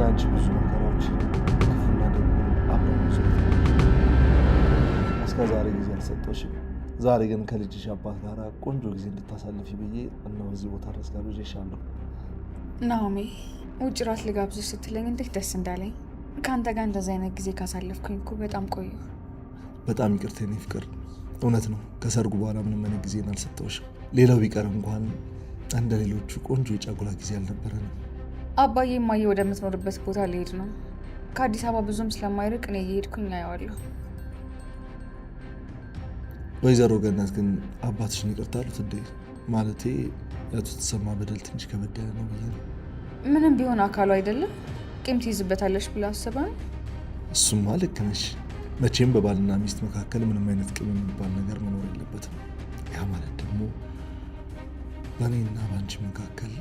አንቺ ብዙ ነገሮች ክፉና ደጉ አብረን ብዙ እስከ ዛሬ ጊዜ አልሰጠሽም። ዛሬ ግን ከልጅሽ አባት ጋር ቆንጆ ጊዜ እንድታሳልፊ ብዬ እነሆ እዚህ ቦታ ድረስ ጋብዤሻለሁ። ናኦሚ ውጭ ራት ልጋብዝሽ ስትለኝ እንዴት ደስ እንዳለኝ። ከአንተ ጋር እንደዚህ አይነት ጊዜ ካሳለፍኩኝ እኮ በጣም ቆየሁ። በጣም ይቅርታ የኔ ፍቅር። እውነት ነው ከሰርጉ በኋላ ምንም አይነት ጊዜን አልሰጠሁሽም። ሌላው ቢቀር እንኳን እንደ ሌሎቹ ቆንጆ የጫጉላ ጊዜ አልነበረንም። አባዬ እማዬ ወደምትኖርበት ቦታ ልሄድ ነው። ከአዲስ አበባ ብዙም ስለማይርቅ እኔ እየሄድኩኝ አየዋለሁ። ወይዘሮ ገነት ግን አባትሽን ይቅርታ አሉት እንዴ? ማለቴ ያቱ ተሰማ በደል ትንሽ ከበድ ያለ ነው ብዬ ነው። ምንም ቢሆን አካሉ አይደለም ቂም ትይዝበታለሽ ብላ አስባ ነው። እሱማ ልክ ነሽ። መቼም በባልና ሚስት መካከል ምንም አይነት ቂም የሚባል ነገር መኖር የለበትም። ያ ማለት ደግሞ በእኔና በአንቺ መካከል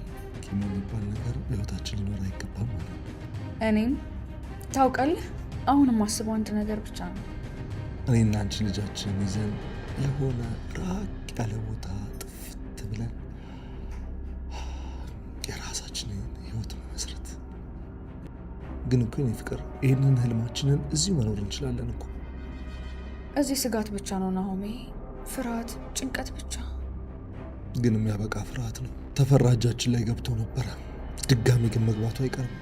ቂም የሚባል ነገር በህይወታችን ሊኖር አይገባም ማለት ነው። እኔም ታውቃለህ አሁንም ማስበው አንድ ነገር ብቻ ነው። እኔና አንቺ ልጃችንን ይዘን የሆነ ራቅ ያለ ቦታ ጥፍት ብለን የራሳችንን ህይወት መመስረት። ግን እኮ የኔ ፍቅር ይህንን ህልማችንን እዚሁ መኖር እንችላለን እኮ። እዚህ ስጋት ብቻ ነው ናሆሜ፣ ፍርሃት፣ ጭንቀት ብቻ። ግን የሚያበቃ ፍርሃት ነው። ተፈራ እጃችን ላይ ገብቶ ነበረ፣ ድጋሚ ግን መግባቱ አይቀርም።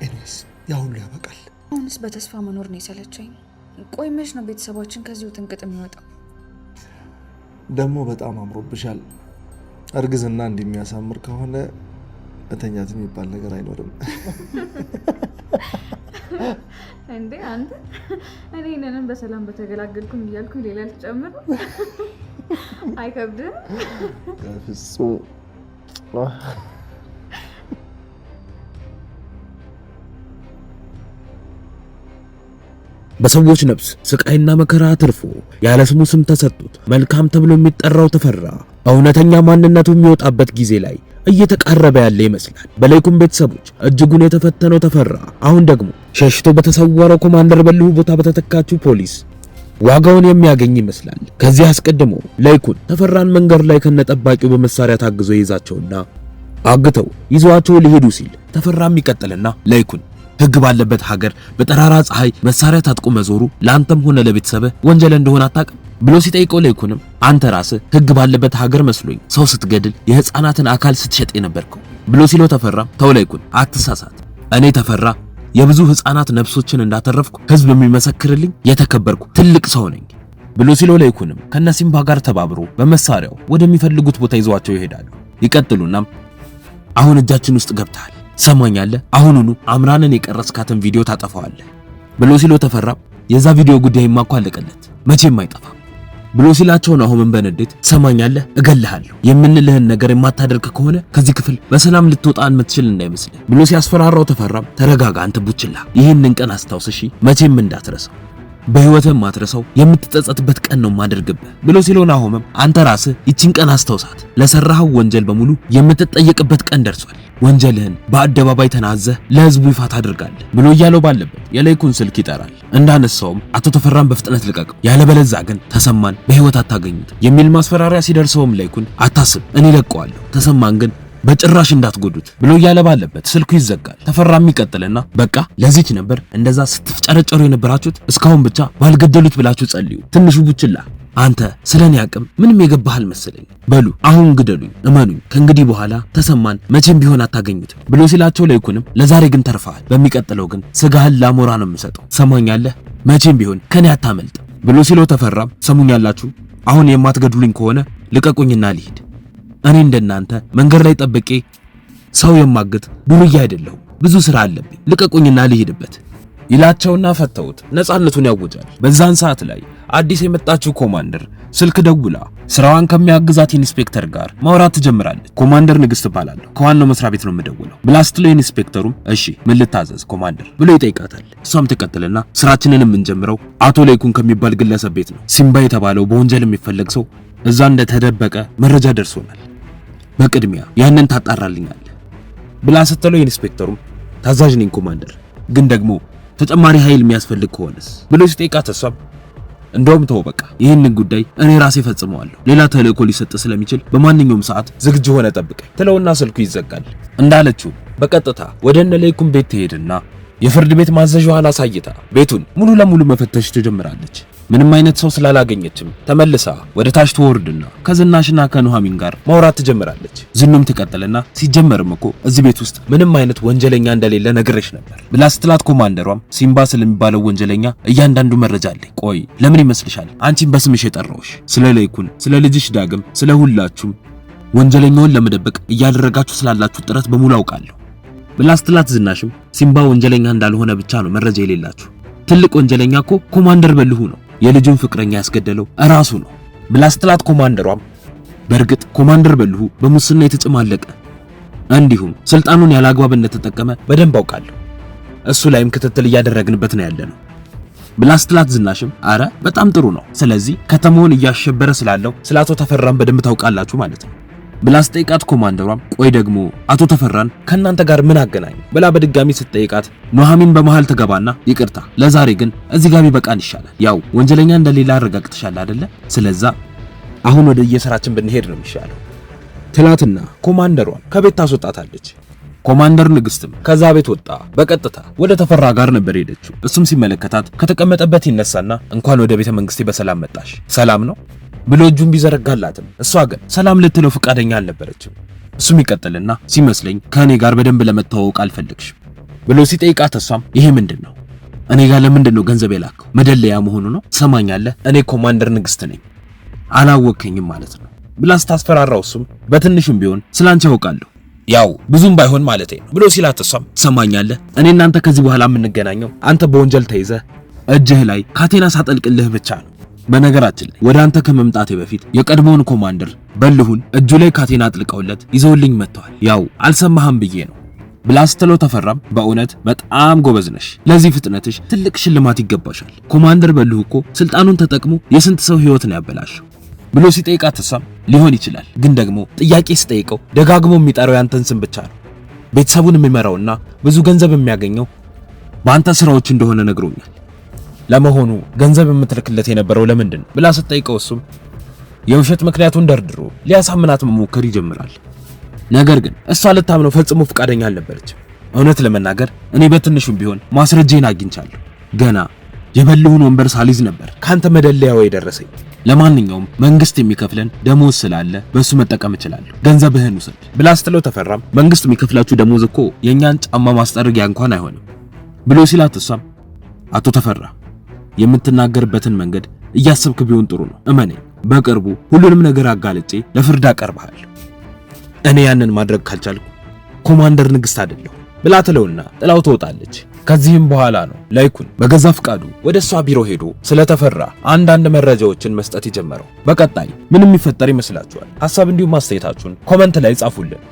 ኤኒዌይስ ያ ሁሉ ያበቃል። አሁንስ በተስፋ መኖር ነው የሰለቸኝ። ቆይ መች ነው ቤተሰባችን ከዚሁ ጥንቅጥ የሚወጣው? ደግሞ በጣም አምሮብሻል። እርግዝና እንደሚያሳምር ከሆነ እተኛት የሚባል ነገር አይኖርም። እንዴ አንተ እኔ ነን በሰላም በተገላገልኩኝ እያልኩኝ ሌላ ልጨምር? አይከብድም? በፍጹም። በሰዎች ነፍስ ስቃይና መከራ አትርፎ ያለ ስሙ ስም ተሰጥቶት መልካም ተብሎ የሚጠራው ተፈራ እውነተኛ ማንነቱ የሚወጣበት ጊዜ ላይ እየተቃረበ ያለ ይመስላል። በላይኩን ቤተሰቦች እጅጉን የተፈተነው ተፈራ አሁን ደግሞ ሸሽቶ በተሰወረው ኮማንደር በልሁ ቦታ በተተካችው ፖሊስ ዋጋውን የሚያገኝ ይመስላል። ከዚህ አስቀድሞ ላይኩን ተፈራን መንገድ ላይ ከነጠባቂው በመሳሪያ ታግዞ ይዛቸውና አግተው ይዟቸው ሊሄዱ ሲል ተፈራም ይቀጥልና ላይኩን ህግ ባለበት ሀገር በጠራራ ፀሐይ መሳሪያ ታጥቆ መዞሩ ላንተም ሆነ ለቤተሰብህ ወንጀል እንደሆነ አታውቅም ብሎ ሲጠይቀው ላይኩንም አንተ ራስህ ህግ ባለበት ሀገር መስሎኝ ሰው ስትገድል የህፃናትን አካል ስትሸጥ የነበርከው ብሎ ሲለው ተፈራም ተው ላይኩን አትሳሳት፣ እኔ ተፈራ የብዙ ህፃናት ነፍሶችን እንዳተረፍኩ ህዝብ የሚመሰክርልኝ የተከበርኩ ትልቅ ሰው ነኝ ብሎ ሲለው ላይኩንም ከነሲምባ ጋር ተባብሮ በመሳሪያው ወደሚፈልጉት ቦታ ይዟቸው ይሄዳሉ። ይቀጥሉናም አሁን እጃችን ውስጥ ገብተሃል፣ ሰማኛለህ፣ አሁኑኑ አምራንን የቀረጽካትን ቪዲዮ ታጠፋዋለህ ብሎ ሲለው ተፈራ የዛ ቪዲዮ ጉዳይማ እኮ አለቀለት መቼም አይጠፋም ብሎ ሲላቸው ነው አሁን በንዴት ሰማኛለህ፣ እገልሃለሁ፣ የምንልህን ነገር የማታደርግ ከሆነ ከዚህ ክፍል በሰላም ልትወጣ የምትችል እንዳይመስልህ ብሎ ሲያስፈራራው ተፈራም ተረጋጋ አንተ ቡችላ፣ ይህንን ቀን አስታውስ እሺ፣ መቼም እንዳትረሳው፣ በህይወትህ ማትረሳው የምትጸጸትበት ቀን ነው ማደርግብህ ብሎ ሲለው ናሆምም አንተ ራስህ ይቺን ቀን አስታውሳት፣ ለሰራኸው ወንጀል በሙሉ የምትጠየቅበት ቀን ደርሷል፣ ወንጀልህን በአደባባይ ተናዘህ ለህዝቡ ይፋ ታደርጋለህ ብሎ እያለው ባለበት የላይኩን ስልክ ይጠራል። እንዳነሳውም አቶ ተፈራን በፍጥነት ልቀቀው፣ ያለበለዚያ ግን ተሰማን በህይወት አታገኙት የሚል ማስፈራሪያ ሲደርሰውም ላይኩን አታስብ እኔ ለቀዋለሁ፣ ተሰማን ግን በጭራሽ እንዳትጎዱት ብሎ እያለ ባለበት ስልኩ ይዘጋል። ተፈራም ይቀጥልና በቃ ለዚች ነበር እንደዛ ስትፍጨረጨሩ የነበራችሁት፣ እስካሁን ብቻ ባልገደሉት ብላችሁ ጸልዩ፣ ትንሹ ቡችላ አንተ ስለኔ አቅም ምንም የገባህ አልመሰለኝ፣ በሉ አሁን ግደሉኝ፣ እመኑኝ፣ ከእንግዲህ በኋላ ተሰማን መቼም ቢሆን አታገኙት ብሎ ሲላቸው ላይኩንም ለዛሬ ግን ተርፈሃል፣ በሚቀጥለው ግን ስጋህን ላሞራ ነው የምሰጠው፣ ሰማኛለህ፣ መቼም ቢሆን ከኔ አታመልጥ ብሎ ሲለው ተፈራም ሰሙኛላችሁ፣ አሁን የማትገድሉኝ ከሆነ ልቀቁኝና ልሂድ፣ እኔ እንደናንተ መንገድ ላይ ጠብቄ ሰው የማግት ዱርዬ አይደለሁ፣ ብዙ ስራ አለብኝ፣ ልቀቁኝና ልሂድበት ይላቸውና ፈተውት ነፃነቱን ያውጃል። በዛን ሰዓት ላይ አዲስ የመጣችው ኮማንደር ስልክ ደውላ ስራዋን ከሚያግዛት ኢንስፔክተር ጋር ማውራት ትጀምራለች። ኮማንደር ንግስት እባላለሁ፣ ከዋናው መስሪያ ቤት ነው የምደውለው ብላ ስትለው ኢንስፔክተሩም እሺ ምን ልታዘዝ ኮማንደር ብሎ ይጠይቃታል። እሷም ትቀጥልና ስራችንን የምንጀምረው አቶ ላይኩን ከሚባል ግለሰብ ቤት ነው፣ ሲምባ የተባለው በወንጀል የሚፈለግ ሰው እዛ እንደተደበቀ መረጃ ደርሶናል፣ በቅድሚያ ያንን ታጣራልኛለህ ብላ ስትለው ኢንስፔክተሩም ታዛዥ ነኝ ኮማንደር፣ ግን ደግሞ ተጨማሪ ኃይል የሚያስፈልግ ከሆነስ ብሎ ሲጠይቃት እሷም እንደውም ተው በቃ ይህንን ጉዳይ እኔ ራሴ ፈጽመዋለሁ፣ ሌላ ተልእኮ ሊሰጥ ስለሚችል በማንኛውም ሰዓት ዝግጁ ሆነ ጠብቀኝ ትለውና ስልኩ ይዘጋል። እንዳለችው በቀጥታ ወደ እነ ለይኩን ቤት ትሄድና የፍርድ ቤት ማዘዣዋን አሳይታ ቤቱን ሙሉ ለሙሉ መፈተሽ ትጀምራለች። ምንም አይነት ሰው ስላላገኘችም ተመልሳ ወደ ታች ትወርድና ከዝናሽና ከኑሐሚን ጋር ማውራት ትጀምራለች። ዝኑም ትቀጥልና ሲጀመርም እኮ እዚህ ቤት ውስጥ ምንም አይነት ወንጀለኛ እንደሌለ ነግሬሽ ነበር ብላ ስትላት ኮማንደሯም ሲምባ ስለሚባለው ወንጀለኛ እያንዳንዱ መረጃ አለኝ። ቆይ ለምን ይመስልሻል አንቺን በስምሽ የጠራውሽ? ስለ ለይኩን፣ ስለ ልጅሽ ዳግም፣ ስለ ሁላችሁም ወንጀለኛውን ለመደበቅ እያደረጋችሁ ስላላችሁ ጥረት በሙሉ አውቃለሁ ብላ ስትላት ዝናሽም ሲምባ ወንጀለኛ እንዳልሆነ ብቻ ነው መረጃ የሌላችሁ። ትልቅ ወንጀለኛ እኮ ኮማንደር በልሁ ነው፣ የልጁን ፍቅረኛ ያስገደለው እራሱ ነው ብላ ስትላት ኮማንደሯም በእርግጥ ኮማንደር በልሁ በሙስና የተጨማለቀ እንዲሁም ስልጣኑን ያላግባብነት ተጠቀመ በደንብ አውቃለሁ፣ እሱ ላይም ክትትል እያደረግንበት ነው ያለነው ብላ ስትላት ዝናሽም አረ በጣም ጥሩ ነው፣ ስለዚህ ከተማውን እያሸበረ ስላለው ስለ አቶ ተፈራን በደንብ ታውቃላችሁ ማለት ነው ብላ ስትጠይቃት ኮማንደሯም ቆይ ደግሞ አቶ ተፈራን ከናንተ ጋር ምን አገናኝ ብላ በድጋሚ ስትጠይቃት ኑሐሚን በመሃል ተገባና ይቅርታ ለዛሬ ግን እዚህ ጋር ቢበቃን ይሻላል፣ ያው ወንጀለኛ እንደሌላ አረጋግጥሻል አይደለ፣ ስለዛ አሁን ወደ የሥራችን ብንሄድ ነው የሚሻለው ትላትና ኮማንደሯን ከቤት ታስወጣታለች። ኮማንደር ንግስትም ከዛ ቤት ወጣ በቀጥታ ወደ ተፈራ ጋር ነበር ሄደችው። እሱም ሲመለከታት ከተቀመጠበት ይነሳና እንኳን ወደ ቤተ መንግስቴ በሰላም መጣሽ፣ ሰላም ነው ብሎ እጁን ቢዘረጋላትም እሷ ግን ሰላም ልትለው ፈቃደኛ አልነበረችም። እሱም ይቀጥልና ሲመስለኝ ከኔ ጋር በደንብ ለመተዋወቅ አልፈለግሽም ብሎ ሲጠይቃት እሷም ይሄ ምንድነው? እኔ ጋር ለምንድነው ገንዘብ የላከው? መደለያ መሆኑ ነው? ትሰማኛለህ? እኔ ኮማንደር ንግስት ነኝ፣ አላወከኝም ማለት ነው ብላ ስታስፈራራው እሱም በትንሹም ቢሆን ስላንቺ ያውቃለሁ፣ ያው ብዙም ባይሆን ማለቴ ነው ብሎ ሲላት እሷም ትሰማኛለህ? እኔ እናንተ ከዚህ በኋላ የምንገናኘው አንተ በወንጀል ተይዘህ እጅህ ላይ ካቴና ሳጠልቅልህ ብቻ ነው። በነገራችን ላይ ወደ አንተ ከመምጣቴ በፊት የቀድሞውን ኮማንደር በልሁን እጁ ላይ ካቴና አጥልቀውለት ይዘውልኝ መጥተዋል፣ ያው አልሰማህም ብዬ ነው ብላ ስትለው ተፈራም በእውነት በጣም ጎበዝ ነሽ፣ ለዚህ ፍጥነትሽ ትልቅ ሽልማት ይገባሻል፣ ኮማንደር በልሁ እኮ ስልጣኑን ተጠቅሞ የስንት ሰው ህይወት ነው ያበላሸው ብሎ ሲጠይቃት እሷም ሊሆን ይችላል፣ ግን ደግሞ ጥያቄ ስጠይቀው ደጋግሞ የሚጠራው ያንተን ስም ብቻ ነው፣ ቤተሰቡን የሚመራውና ብዙ ገንዘብ የሚያገኘው በአንተ ስራዎች እንደሆነ ነግሮኛል፣ ለመሆኑ ገንዘብ የምትልክለት የነበረው ለምንድን ነው ብላ ስትጠይቀው እሱም የውሸት ምክንያቱን ደርድሮ ሊያሳምናት መሞከር ይጀምራል። ነገር ግን እሷ ልታምነው ፈጽሞ ፈቃደኛ አልነበረችም። እውነት ለመናገር እኔ በትንሹም ቢሆን ማስረጃዬን አግኝቻለሁ፣ ገና የበልሁን ወንበር ሳሊዝ ነበር ካንተ መደለያው የደረሰኝ። ለማንኛውም መንግስት የሚከፍለን ደሞዝ ስላለ በሱ መጠቀም እችላለሁ፣ ገንዘብህን ውሰድ ብላ ስትለው ተፈራም መንግስት የሚከፍላችሁ ደሞዝ እኮ የኛን ጫማ ማስጠረጊያ እንኳን አይሆንም ብሎ ሲላት እሷም አቶ ተፈራ የምትናገርበትን መንገድ እያሰብክ ቢሆን ጥሩ ነው፣ እመኔ በቅርቡ ሁሉንም ነገር አጋልጬ ለፍርድ አቀርብሃለሁ። እኔ ያንን ማድረግ ካልቻልኩ ኮማንደር ንግስት አይደለሁ ብላ ትለውና ጥላው ትወጣለች። ከዚህም በኋላ ነው ለይኩን በገዛ ፍቃዱ ወደ እሷ ቢሮ ሄዶ ስለተፈራ አንዳንድ መረጃዎችን መስጠት የጀመረው። በቀጣይ ምን የሚፈጠር ይመስላችኋል? ሐሳብ እንዲሁም አስተያየታችሁን ኮመንት ላይ ጻፉልን።